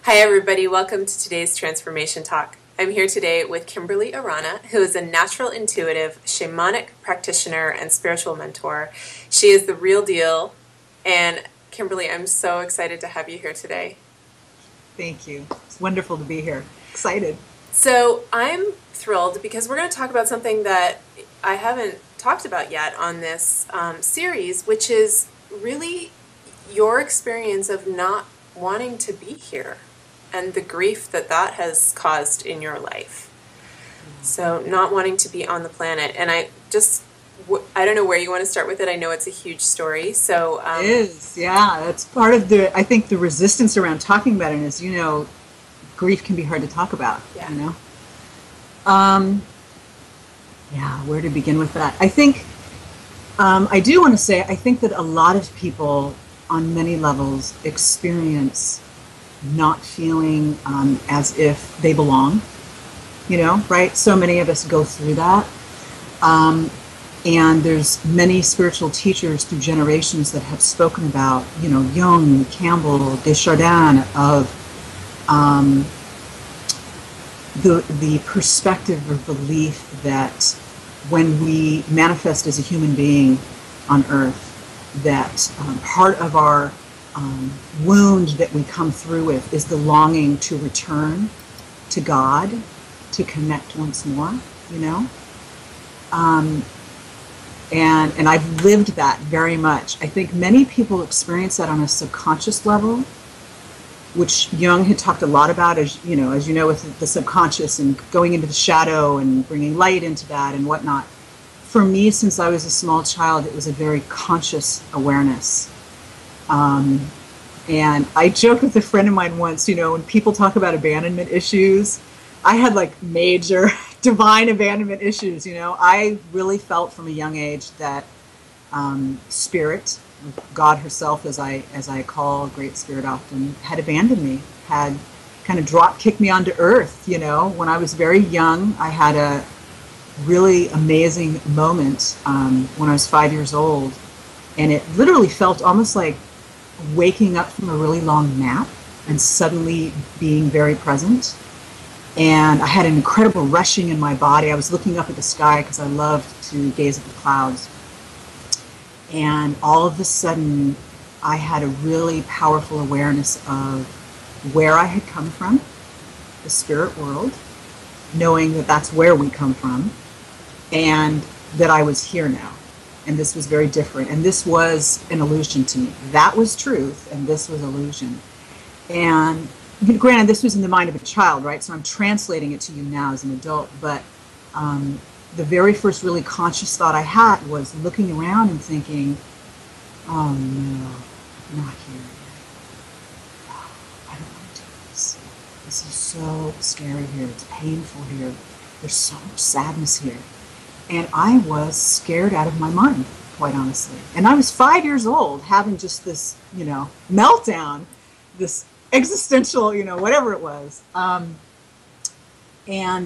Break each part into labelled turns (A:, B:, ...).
A: Hi everybody, welcome to today's Transformation Talk. I'm here today with Kimberly Arana, who is a natural intuitive, shamanic practitioner and spiritual mentor. She is the real deal, and Kimberly, I'm so excited to have you here today.
B: Thank you. It's wonderful to be here. Excited.
A: So I'm thrilled because we're going to talk about something that I haven't talked about yet on this series, which is really your experience of not wanting to be here and the grief that that has caused in your life. So not wanting to be on the planet. And I don't know where you want to start with it. I know it's a huge story. So
B: It is, yeah. That's part of I think the resistance around talking about it is, grief can be hard to talk about,
A: yeah.
B: Yeah, where to begin with that? I think, I do want to say, I think that a lot of people on many levels experience not feeling as if they belong, right? So many of us go through that. And there's many spiritual teachers through generations that have spoken about, Jung, Campbell, Desjardins, of the perspective or belief that when we manifest as a human being on Earth, that part of our wound that we come through with is the longing to return to God, to connect once more, And I've lived that very much. I think many people experience that on a subconscious level, which Jung had talked a lot about, as you know, with the subconscious and going into the shadow and bringing light into that and whatnot. For me, since I was a small child, it was a very conscious awareness. And I joked with a friend of mine once, when people talk about abandonment issues, I had like major divine abandonment issues. I really felt from a young age that Spirit, God herself, as I call Great Spirit often, had abandoned me, had kind of drop kicked me onto earth. When I was very young, I had a really amazing moment when I was 5 years old, and it literally felt almost like waking up from a really long nap and suddenly being very present. And I had an incredible rushing in my body. I was looking up at the sky because I loved to gaze at the clouds. And all of a sudden, I had a really powerful awareness of where I had come from, the spirit world, knowing that that's where we come from, and that I was here now. And this was very different. And this was an illusion to me. That was truth, and this was illusion. And granted, this was in the mind of a child, right? So I'm translating it to you now as an adult. But the very first really conscious thought I had was looking around and thinking, oh no, not here. No, I don't want to do this. This is so scary here. It's painful here. There's so much sadness here. And I was scared out of my mind, quite honestly. And I was 5 years old having just this, meltdown, this existential, whatever it was. And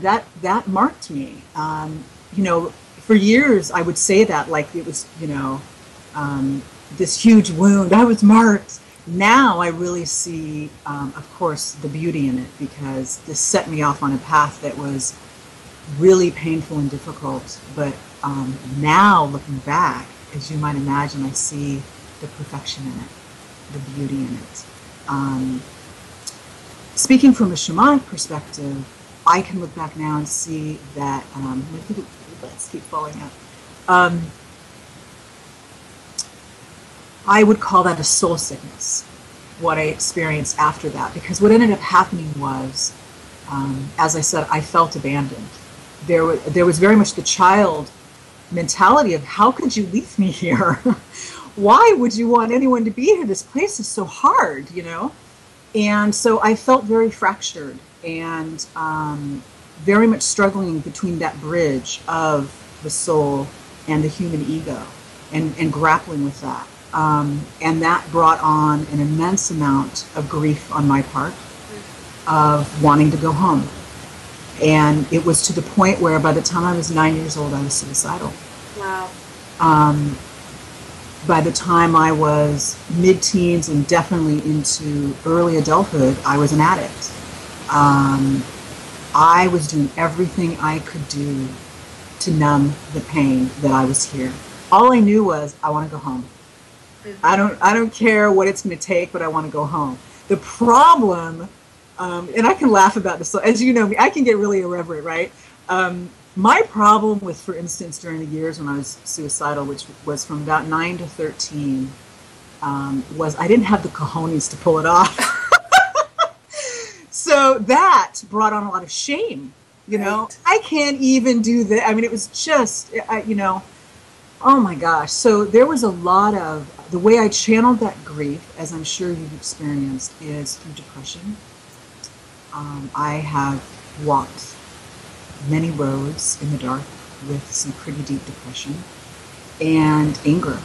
B: that marked me. For years I would say that like it was, this huge wound. I was marked. Now I really see, of course, the beauty in it, because this set me off on a path that was really painful and difficult. But now looking back, as you might imagine, I see the perfection in it, the beauty in it. Speaking from a shamanic perspective, I can look back now and see that, let's keep falling out. I would call that a soul sickness, what I experienced after that, because what ended up happening was, as I said, I felt abandoned. There was very much the child mentality of, how could you leave me here? Why would you want anyone to be here? This place is so hard, And so I felt very fractured and very much struggling between that bridge of the soul and the human ego, and grappling with that. And that brought on an immense amount of grief on my part, of wanting to go home. And it was to the point where by the time I was 9 years old, I was suicidal.
A: Wow.
B: by the time I was mid-teens and definitely into early adulthood, I was an addict. I was doing everything I could do to numb the pain that I was here. All I knew was I want to go home. I don't care what it's going to take, but I want to go home. The problem, and I can laugh about this, as you know me, I can get really irreverent, right? My problem with, for instance, during the years when I was suicidal, which was from about 9 to 13, was I didn't have the cojones to pull it off. So that brought on a lot of shame. You know,
A: Right.
B: I can't even do that. I mean, it was just, you know, oh my gosh. So there was a lot of, the way I channeled that grief, as I'm sure you've experienced, is through depression. I have walked many roads in the dark with some pretty deep depression and anger.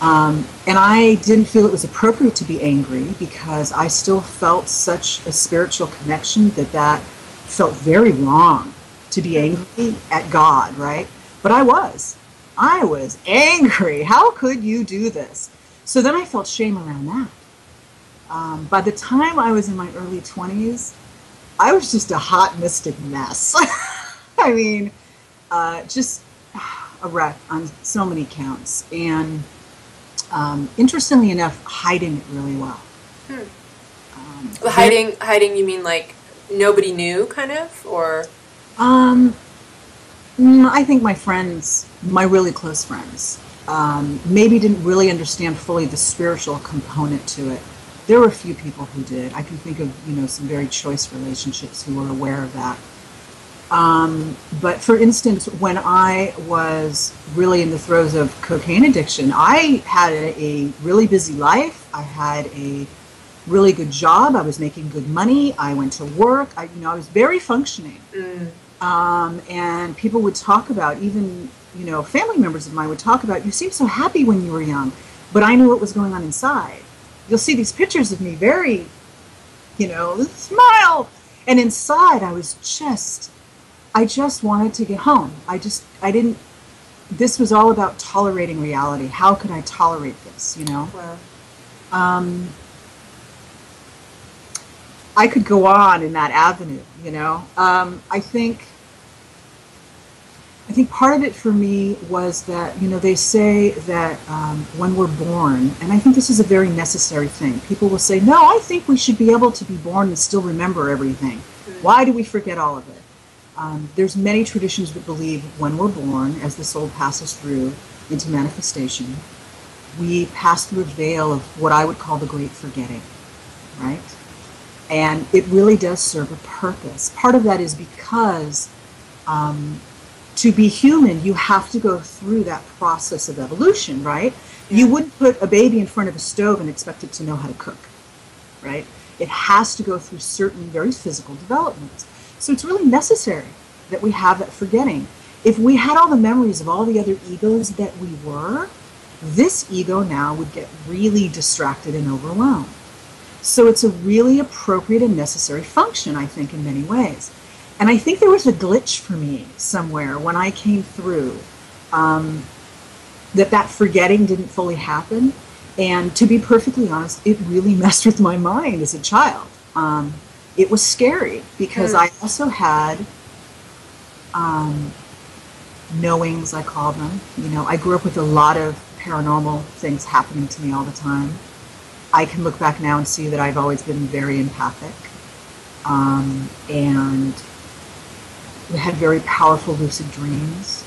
B: And I didn't feel it was appropriate to be angry because I still felt such a spiritual connection that felt very wrong to be angry at God, right? But I was angry. How could you do this? So then I felt shame around that. By the time I was in my early 20s, I was just a hot, mystic mess. I mean, just a wreck on so many counts. And interestingly enough, hiding it really well.
A: The hiding, you mean like nobody knew, kind of, or?
B: I think my friends, my really close friends, maybe didn't really understand fully the spiritual component to it. There were a few people who did. I can think of, you know, some very choice relationships who were aware of that. But for instance, when I was really in the throes of cocaine addiction, I had a really busy life. I had a really good job. I was making good money. I went to work. I was very functioning. And people would talk about, even, you know, family members of mine would talk about, you seemed so happy when you were young, but I knew what was going on inside. You'll see these pictures of me very, you know, smile. And inside I just wanted to get home. This was all about tolerating reality. How could I tolerate this, you know?
A: Wow.
B: I could go on in that avenue, you know? I think part of it for me was that, you know, they say that when we're born, and I think this is a very necessary thing, people will say, no, I think we should be able to be born and still remember everything. Why do we forget all of it? There's many traditions that believe when we're born, as the soul passes through into manifestation, we pass through a veil of what I would call the great forgetting, right? And it really does serve a purpose. Part of that is because to be human, you have to go through that process of evolution, right? You wouldn't put a baby in front of a stove and expect it to know how to cook, right? It has to go through certain very physical developments. So it's really necessary that we have that forgetting. If we had all the memories of all the other egos that we were, this ego now would get really distracted and overwhelmed. So it's a really appropriate and necessary function, I think, in many ways. And I think there was a glitch for me somewhere when I came through, that forgetting didn't fully happen. And to be perfectly honest, it really messed with my mind as a child. It was scary because I also had knowings, I call them. You know, I grew up with a lot of paranormal things happening to me all the time. I can look back now and see that I've always been very empathic, and had very powerful lucid dreams,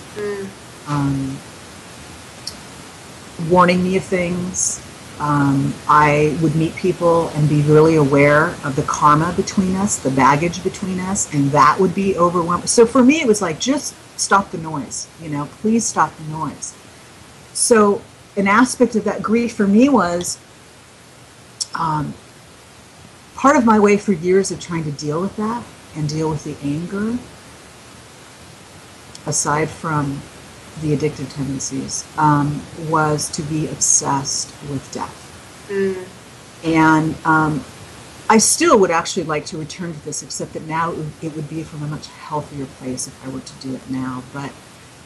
B: warning me of things. I would meet people and be really aware of the karma between us, the baggage between us, and that would be overwhelming. So for me, it was like, just stop the noise, you know, please stop the noise. So an aspect of that grief for me was part of my way for years of trying to deal with that and deal with the anger, aside from the addictive tendencies, was to be obsessed with death. And I still would actually like to return to this, except that now it would be from a much healthier place if I were to do it now. But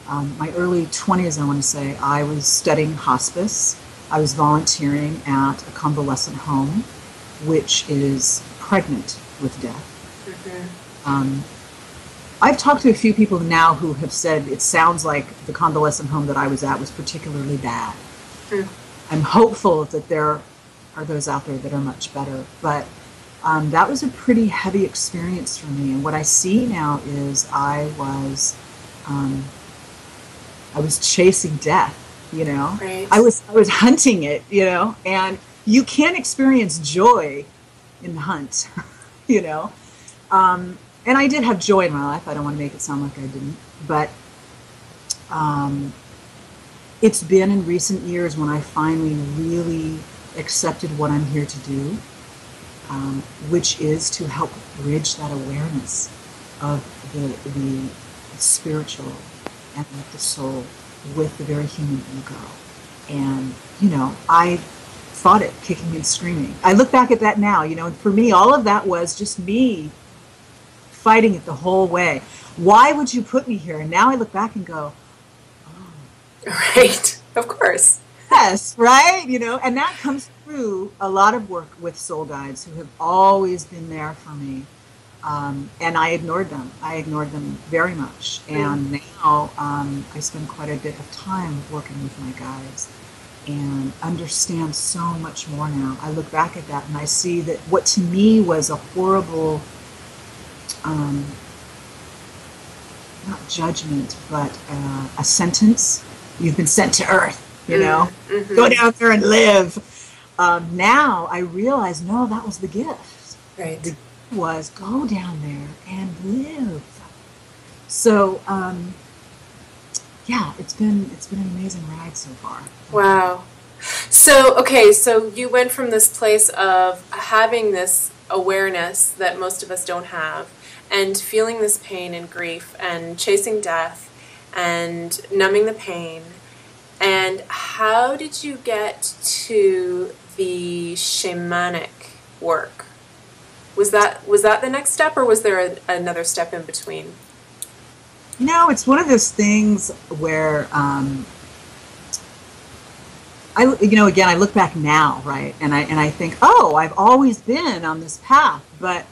B: my early 20s, I want to say, I was studying hospice. I was volunteering at a convalescent home, which is pregnant with death. I've talked to a few people now who have said it sounds like the convalescent home that I was at was particularly bad. I'm hopeful that there are those out there that are much better, but that was a pretty heavy experience for me. And what I see now is I was chasing death, you know.
A: Right.
B: I was hunting it, you know, and you can't experience joy in the hunt, you know. And I did have joy in my life. I don't want to make it sound like I didn't, but it's been in recent years when I finally really accepted what I'm here to do, which is to help bridge that awareness of the spiritual and with the soul, with the very human ego. And, you know, I fought it kicking and screaming. I look back at that now, you know, and for me, all of that was just me fighting it the whole way. Why would you put me here? And now I look back and go, oh.
A: Right, of course.
B: Yes, right? You know, and that comes through a lot of work with soul guides who have always been there for me. And I ignored them. I ignored them very much. And now I spend quite a bit of time working with my guides and understand so much more now. I look back at that and I see that what to me was a horrible, not judgment, but a sentence. You've been sent to Earth, you know, go down there and live. Now I realize, no, that was the gift.
A: Right.
B: The gift was go down there and live. So, yeah, it's been an amazing ride so far.
A: Wow. So, okay, so you went from this place of having this awareness that most of us don't have, and feeling this pain and grief and chasing death and numbing the pain. And how did you get to the shamanic work? Was that the next step, or was there another step in between?
B: You know, it's one of those things where again, I look back now, right, and I think, oh, I've always been on this path, but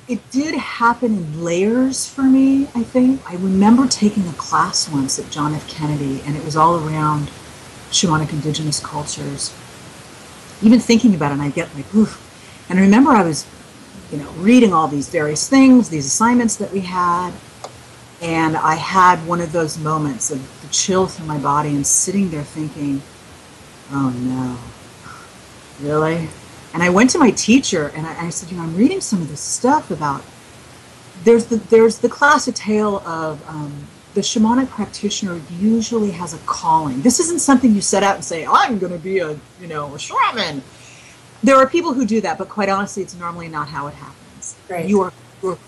B: it did happen in layers for me, I think. I remember taking a class once at John F. Kennedy, and it was all around shamanic indigenous cultures. Even thinking about it, and I get like, oof. And I remember I was, you know, reading all these various things, these assignments that we had, and I had one of those moments of the chill through my body and sitting there thinking, oh no, really? And I went to my teacher and I said, you know, I'm reading some of this stuff about, there's the classic tale of the shamanic practitioner usually has a calling. This isn't something you set out and say, I'm going to be a shaman. There are people who do that, but quite honestly, it's normally not how it happens.
A: Right.
B: You are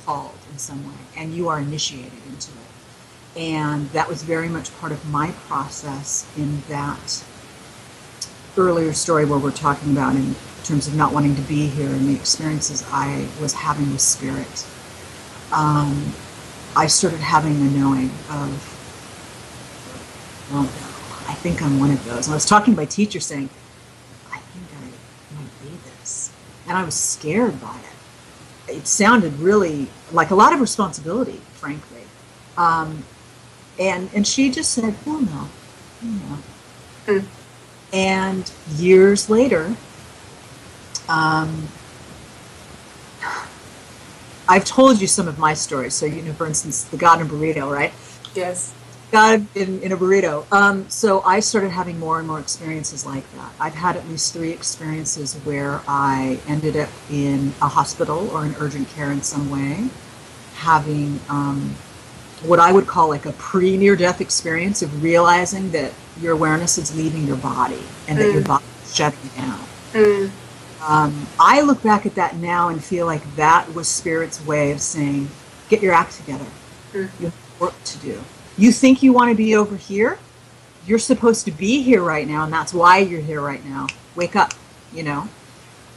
B: called in some way, and you are initiated into it. And that was very much part of my process in that earlier story where we're talking about in terms of not wanting to be here and the experiences I was having with spirit. I started having a knowing of, oh no, I think I'm one of those. And I was talking to my teacher saying, I think I might be this. And I was scared by it. It sounded really like a lot of responsibility, frankly. And she just said, well, no, you know. And years later, I've told you some of my stories. So, you know, for instance, the God in a burrito, right?
A: Yes.
B: God in a burrito. So I started having more and more experiences like that. I've had at least 3 experiences where I ended up in a hospital or in urgent care in some way, having what I would call like a pre-near-death experience of realizing that your awareness is leaving your body and that your body is shutting down. I look back at that now and feel like that was Spirit's way of saying, get your act together. You have work to do. You think you want to be over here? You're supposed to be here right now, and that's why you're here right now. Wake up, you know.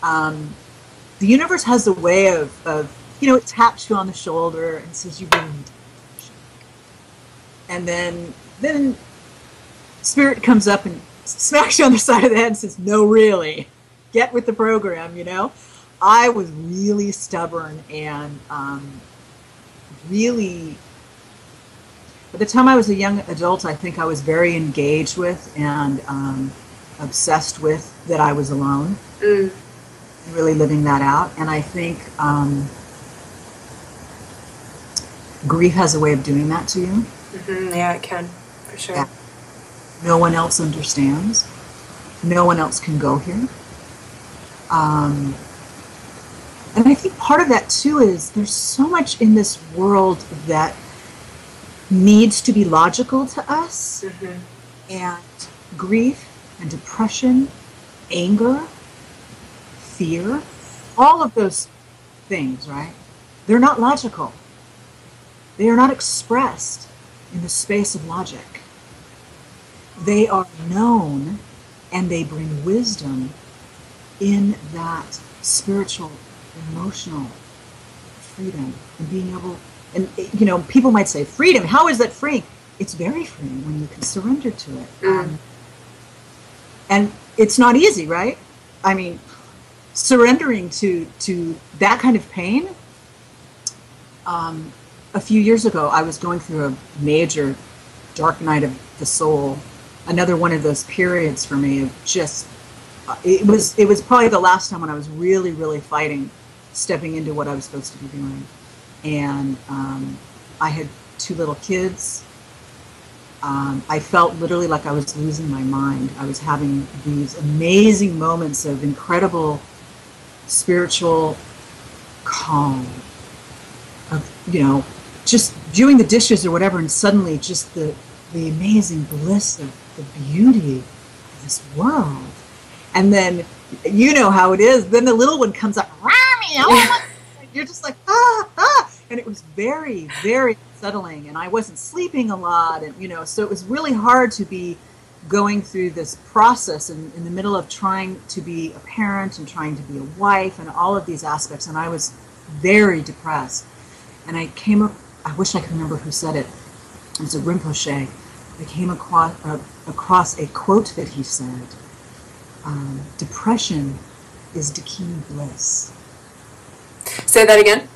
B: The universe has a way of, you know, it taps you on the shoulder and says, you really need to. And then spirit comes up and smacks you on the side of the head and says, no, really, get with the program, you know? I was really stubborn and really, by the time I was a young adult, I think I was very engaged with and obsessed with that I was alone, really living that out. And I think grief has a way of doing that to you.
A: Mm-hmm. Yeah, it can, for sure. Yeah.
B: No one else understands. No one else can go here. And I think part of that too is there's so much in this world that needs to be logical to us. Mm-hmm. And grief and depression, anger, fear, all of those things, right? They're not logical. They are not expressed in the space of logic. They are known and they bring wisdom in that spiritual, emotional freedom and being able, and you know, people might say, freedom, how is that free? It's very freeing when you can surrender to it. And it's not easy, right? I mean, surrendering to that kind of pain. A few years ago, I was going through a major dark night of the soul. Another one of those periods for me of just, it was probably the last time when I was really, really fighting, stepping into what I was supposed to be doing. And I had 2 little kids. I felt literally like I was losing my mind. I was having these amazing moments of incredible spiritual calm, of, you know, just doing the dishes or whatever, and suddenly just the amazing bliss of the beauty of this world. And then, you know how it is, then the little one comes up, you're just like, and it was very, very unsettling, and I wasn't sleeping a lot, and you know, so it was really hard to be going through this process in the middle of trying to be a parent and trying to be a wife and all of these aspects, and I was very depressed. And I came up, I wish I could remember who said it. It was a Rinpoche. I came across a quote that he said, depression is Dakini bliss.
A: Say that again.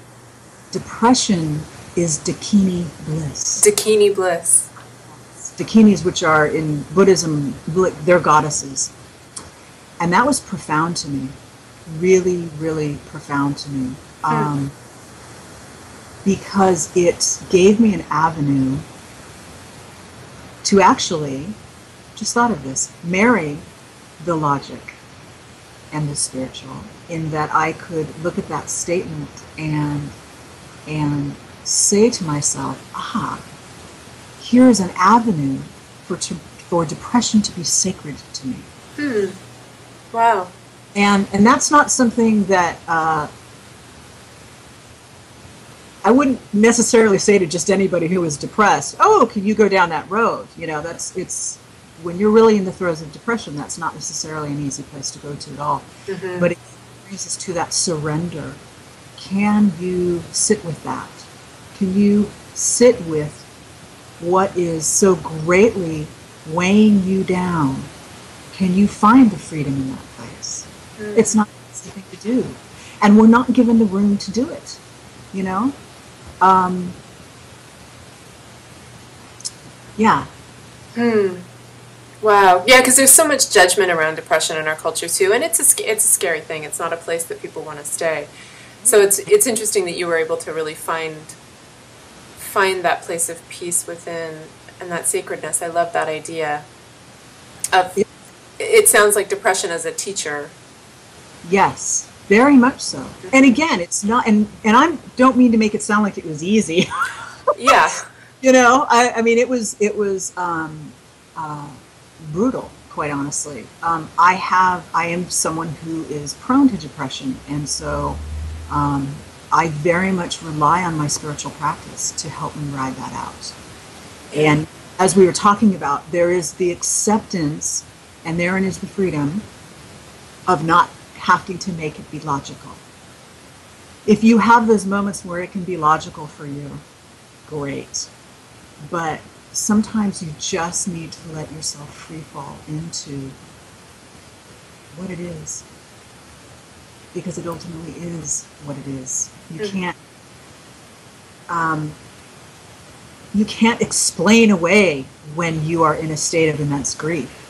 B: Depression is Dakini bliss.
A: Dakini bliss.
B: Dakinis, which are in Buddhism, they're goddesses. And that was profound to me. Really, really profound to me. Because it gave me an avenue to actually, just thought of this, marry the logic and the spiritual, in that I could look at that statement and say to myself, here is an avenue for depression to be sacred to me.
A: Wow.
B: And that's not something that I wouldn't necessarily say to just anybody who is depressed, oh, can you go down that road? You know, it's when you're really in the throes of depression, that's not necessarily an easy place to go to at all. Mm-hmm. But it brings us to that surrender. Can you sit with that? Can you sit with what is so greatly weighing you down? Can you find the freedom in that place? Mm. It's not an easy thing to do. And we're not given the room to do it, you know? Yeah.
A: Wow. Yeah, because there's so much judgment around depression in our culture too, and it's a scary thing. It's not a place that people want to stay. So it's interesting that you were able to really find that place of peace within and that sacredness. I love that idea of. It sounds like depression as a teacher.
B: Yes, very much so. Mm-hmm. And again, it's not, and I don't mean to make it sound like it was easy.
A: Yeah.
B: You know, I mean, it was brutal, quite honestly. I am someone who is prone to depression, and so I very much rely on my spiritual practice to help me ride that out. And as we were talking about, there is the acceptance, and therein is the freedom of not having to make it be logical. If you have those moments where it can be logical for you, great. But sometimes you just need to let yourself free fall into what it is, because it ultimately is what it is. You can't explain away when you are in a state of immense grief.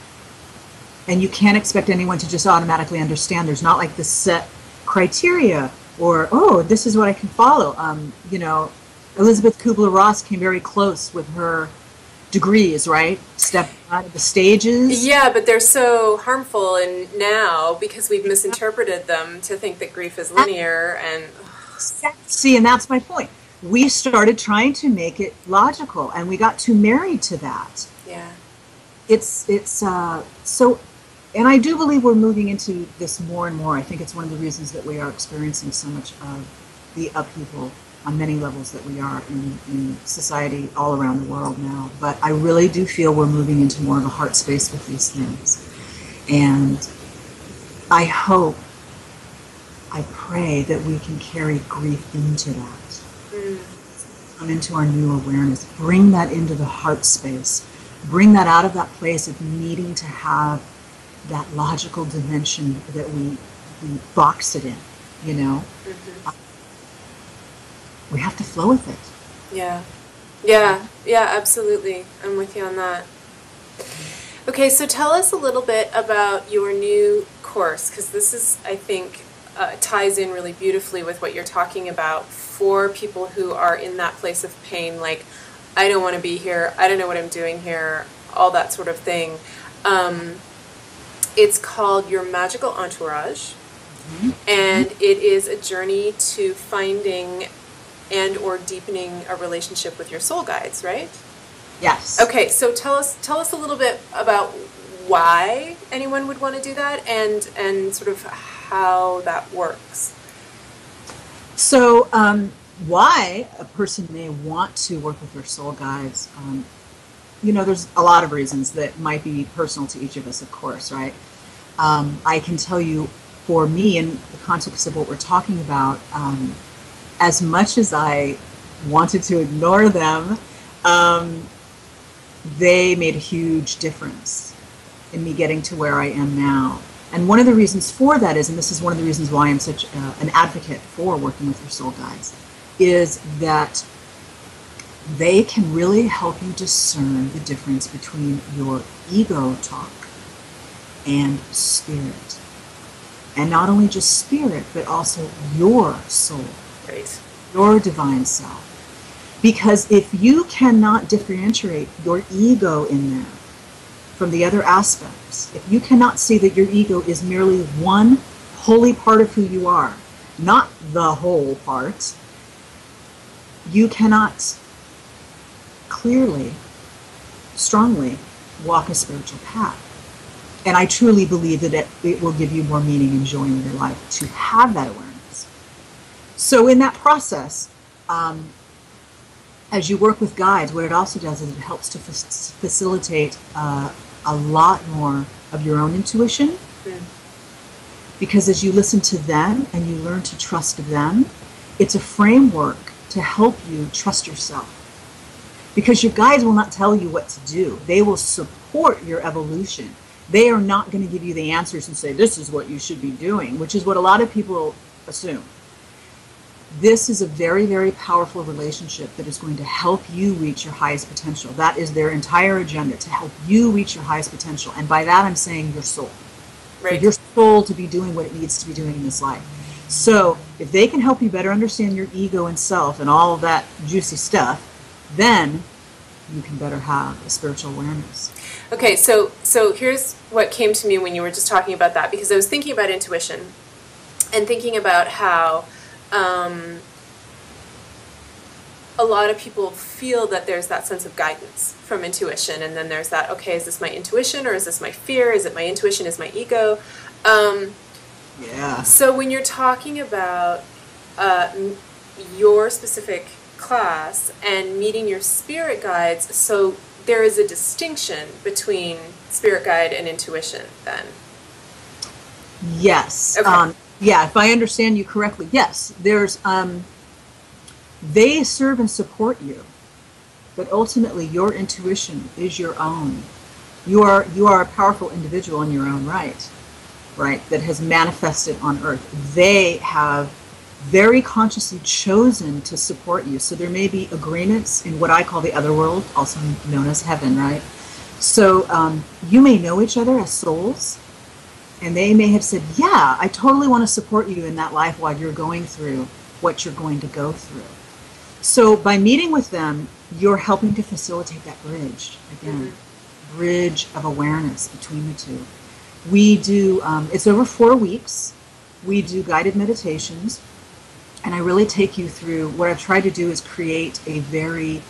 B: And you can't expect anyone to just automatically understand. There's not like this set criteria or, oh, this is what I can follow. You know, Elizabeth Kubler-Ross came very close with her degrees, right? Step out of the stages.
A: Yeah, but they're so harmful and now because we've misinterpreted them to think that grief is linear and...
B: See, and that's my point. We started trying to make it logical, and we got too married to that.
A: Yeah.
B: It's so, and I do believe we're moving into this more and more. I think it's one of the reasons that we are experiencing so much of the upheaval on many levels that we are in society all around the world now. But I really do feel we're moving into more of a heart space with these things. And I hope, I pray that we can carry grief into that. Come into our new awareness, bring that into the heart space, bring that out of that place of needing to have that logical dimension that we box it in, you know? We have to flow with it.
A: Yeah, absolutely. I'm with you on that. Okay, so tell us a little bit about your new course, because this is, I think, ties in really beautifully with what you're talking about for people who are in that place of pain, like, I don't want to be here, I don't know what I'm doing here, all that sort of thing. It's called Your Magical Entourage, and it is a journey to finding and or deepening a relationship with your soul guides, right?
B: Yes.
A: Okay, so tell us a little bit about why anyone would want to do that and sort of how that works.
B: So why a person may want to work with their soul guides, you know, there's a lot of reasons that might be personal to each of us, of course, right? I can tell you, for me, in the context of what we're talking about, as much as I wanted to ignore them, they made a huge difference in me getting to where I am now. And one of the reasons for that is, and this is one of the reasons why I'm such an advocate for working with your soul guides, is that they can really help you discern the difference between your ego talk and spirit. And not only just spirit, but also your soul,
A: Right.
B: your divine self. Because if you cannot differentiate your ego in there from the other aspects, if you cannot see that your ego is merely one holy part of who you are, not the whole part, you cannot clearly, strongly walk a spiritual path. And I truly believe that it will give you more meaning and joy in your life to have that awareness. So in that process, as you work with guides, what it also does is it helps to facilitate a lot more of your own intuition. Because as you listen to them and you learn to trust them, it's a framework to help you trust yourself. Because your guides will not tell you what to do. They will support your evolution. They are not going to give you the answers and say, this is what you should be doing, which is what a lot of people assume. This is a very, very powerful relationship that is going to help you reach your highest potential. That is their entire agenda, to help you reach your highest potential. And by that, I'm saying your soul.
A: Right.
B: For your soul to be doing what it needs to be doing in this life. So if they can help you better understand your ego and self and all of that juicy stuff, then you can better have a spiritual awareness.
A: Okay, so here's what came to me when you were just talking about that, because I was thinking about intuition and thinking about how a lot of people feel that there's that sense of guidance from intuition, and then there's that, okay, is this my intuition or is this my fear? Is it my intuition? Is my ego?
B: Yeah.
A: So when you're talking about your specific class and meeting your spirit guides, so there is a distinction between spirit guide and intuition then?
B: Yes.
A: Okay.
B: Yeah, if I understand you correctly, yes. There's, they serve and support you. but ultimately your intuition is your own. You are a powerful individual in your own right, right? That has manifested on earth. They have very consciously chosen to support you. So there may be agreements in what I call the other world, also known as heaven, right? So you may know each other as souls, and they may have said, yeah, I totally want to support you in that life while you're going through what you're going to go through. So by meeting with them, you're helping to facilitate that bridge, again, bridge of awareness between the two. We do, it's over 4 weeks. We do guided meditations, and I really take you through, what I've tried to do is create a very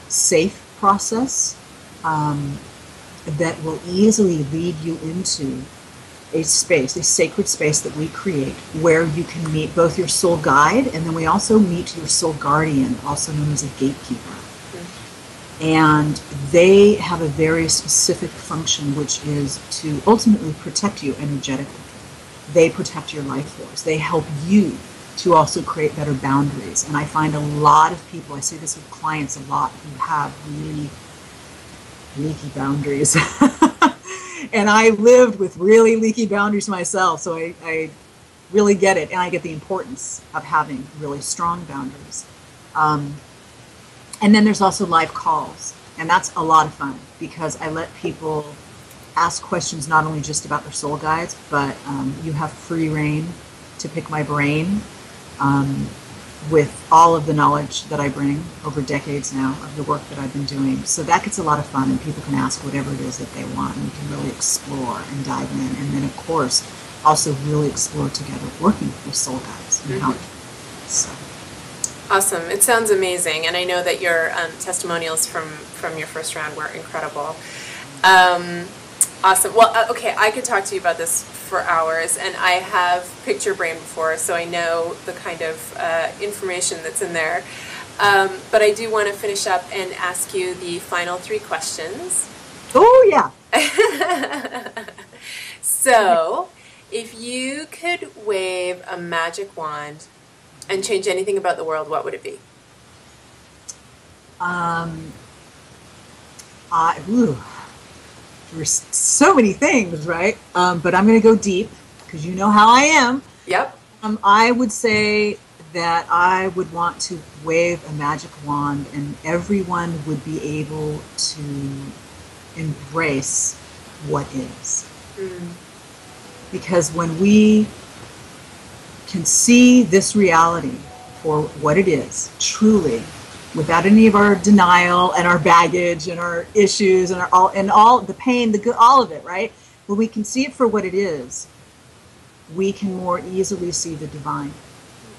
B: safe process that will easily lead you into a space, a sacred space that we create, where you can meet both your soul guide, and then we also meet your soul guardian, also known as a gatekeeper. And they have a very specific function, which is to ultimately protect you energetically. They protect your life force. They help you to also create better boundaries. And I find a lot of people, I say this with clients a lot, who have really leaky boundaries. And I lived with really leaky boundaries myself, so I really get it, and I get the importance of having really strong boundaries. And then there's also live calls, and that's a lot of fun, because I let people ask questions not only just about their soul guides, but you have free reign to pick my brain with all of the knowledge that I bring over decades now of the work that I've been doing. So that gets a lot of fun, and people can ask whatever it is that they want, and we can really explore and dive in. And then, of course, also really explore together working with your soul guides and how. So.
A: Awesome. It sounds amazing, and I know that your testimonials from your first round were incredible. Awesome. Well, okay, I could talk to you about this for hours, and I have picked your brain before, so I know the kind of information that's in there. But I do want to finish up and ask you the final 3 questions.
B: Oh, yeah.
A: So, if you could wave a magic wand and change anything about the world, what would it be?
B: There's so many things, right? But I'm going to go deep, because you know how I am.
A: Yep.
B: I would say that I would want to wave a magic wand, and everyone would be able to embrace what is. Because when we can see this reality for what it is, truly, without any of our denial and our baggage and our issues and all the pain, the good, all of it, right? When we can see it for what it is, we can more easily see the divine,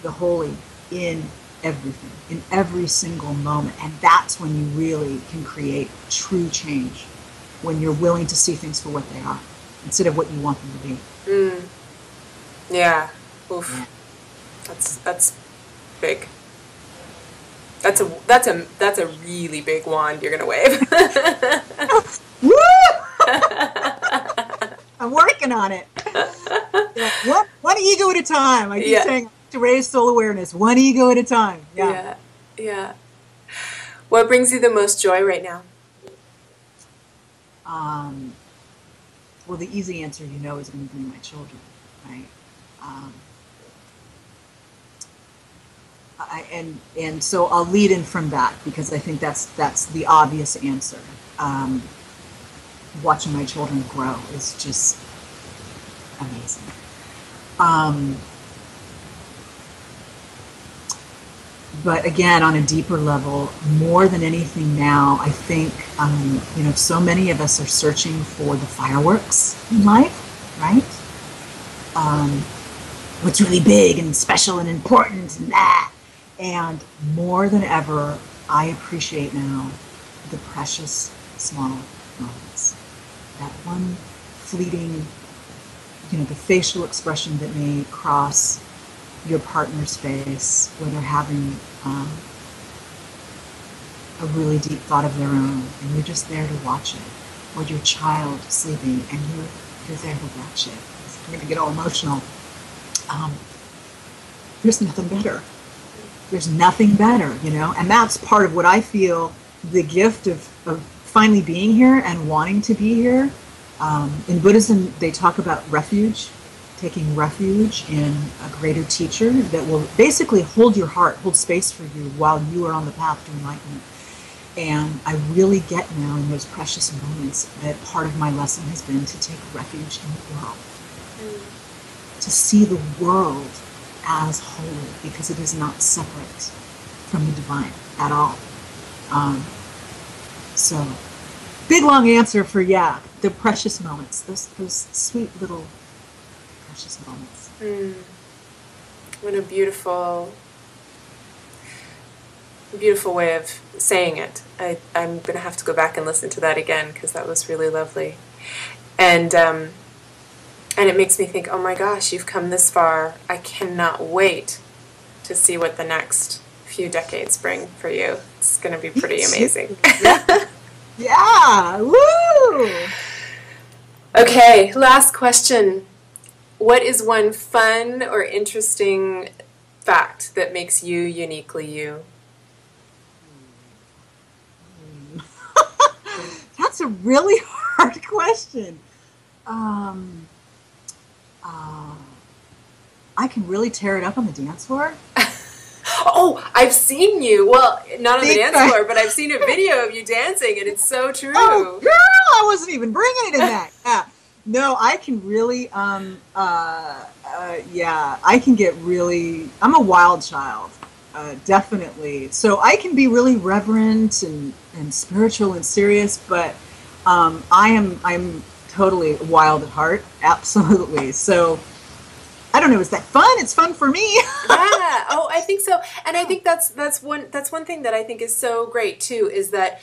B: the holy in everything, in every single moment. And that's when you really can create true change, when you're willing to see things for what they are instead of what you want them to be.
A: Yeah. Oof. Yeah. That's big. That's a really big wand you're gonna wave.
B: Woo! I'm working on it. Yeah, one ego at a time. I keep saying to raise soul awareness, one ego at a time.
A: Yeah. What brings you the most joy right now?
B: Well, the easy answer, is going to be my children, right? And so I'll lead in from that, because I think that's the obvious answer. Watching my children grow is just amazing. But again, on a deeper level, more than anything now, I think, so many of us are searching for the fireworks in life, right? What's really big and special and important and that. And more than ever, I appreciate now the precious small moments. That one fleeting, the facial expression that may cross your partner's face when they're having a really deep thought of their own, and you're just there to watch it. Or your child sleeping, and you're there to watch it. I'm going to get all emotional. There's nothing better. There's nothing better, and that's part of what I feel the gift of finally being here and wanting to be here. In Buddhism, they talk about refuge, taking refuge in a greater teacher that will basically hold your heart, hold space for you while you are on the path to enlightenment. And I really get now in those precious moments that part of my lesson has been to take refuge in the world, to see the world as holy, because it is not separate from the divine at all. So, big long answer for the precious moments, those sweet little precious moments.
A: What a beautiful way of saying it. I'm going to have to go back and listen to that again because that was really lovely. And it makes me think, oh my gosh, you've come this far. I cannot wait to see what the next few decades bring for you. It's going to be pretty amazing.
B: Yeah, woo!
A: Okay, last question. What is one fun or interesting fact that makes you uniquely you?
B: That's a really hard question. I can really tear it up on the dance floor.
A: Oh, I've seen you. Well, not on the dance floor, but I've seen a video of you dancing, and it's so true.
B: Oh, girl, I wasn't even bringing it in that. Yeah. No, I can really, I can get really, I'm a wild child, definitely. So I can be really reverent and spiritual and serious, but I'm totally wild at heart, absolutely. So I don't know, is that fun? It's fun for me.
A: Yeah. Oh, I think so. And I think that's one thing that I think is so great too, is that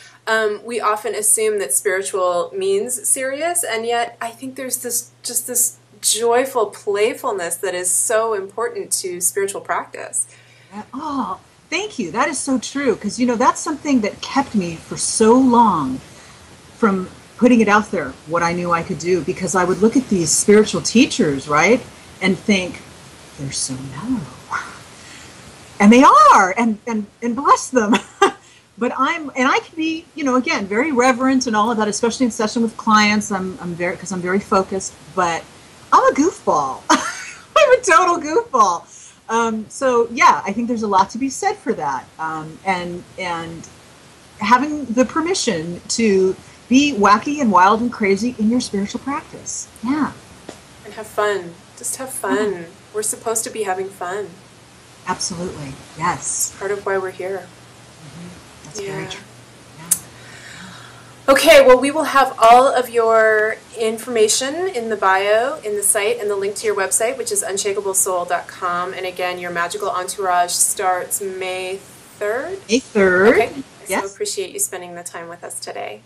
A: we often assume that spiritual means serious, and yet I think there's this joyful playfulness that is so important to spiritual practice.
B: Oh, thank you. That is so true, because that's something that kept me for so long from putting it out there, what I knew I could do, because I would look at these spiritual teachers, right, and think, they're so mellow. And they are, and bless them. But I can be, again, very reverent and all of that, especially in session with clients. I'm very focused, but I'm a goofball. I'm a total goofball. So yeah, I think there's a lot to be said for that. And having the permission to be wacky and wild and crazy in your spiritual practice. Yeah.
A: And have fun. Just have fun. Yeah. We're supposed to be having fun.
B: Absolutely. Yes.
A: It's part of why we're here.
B: Mm-hmm. That's very true.
A: Okay, well, we will have all of your information in the bio, in the site, and the link to your website, which is unshakablesoul.com. And again, your magical entourage starts May 3rd?
B: May 3rd.
A: Okay.
B: Yes.
A: So appreciate you spending the time with us today.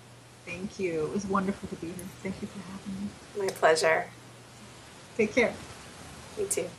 B: Thank you. It was wonderful to be here. Thank you for having me.
A: My pleasure.
B: Take care.
A: You too.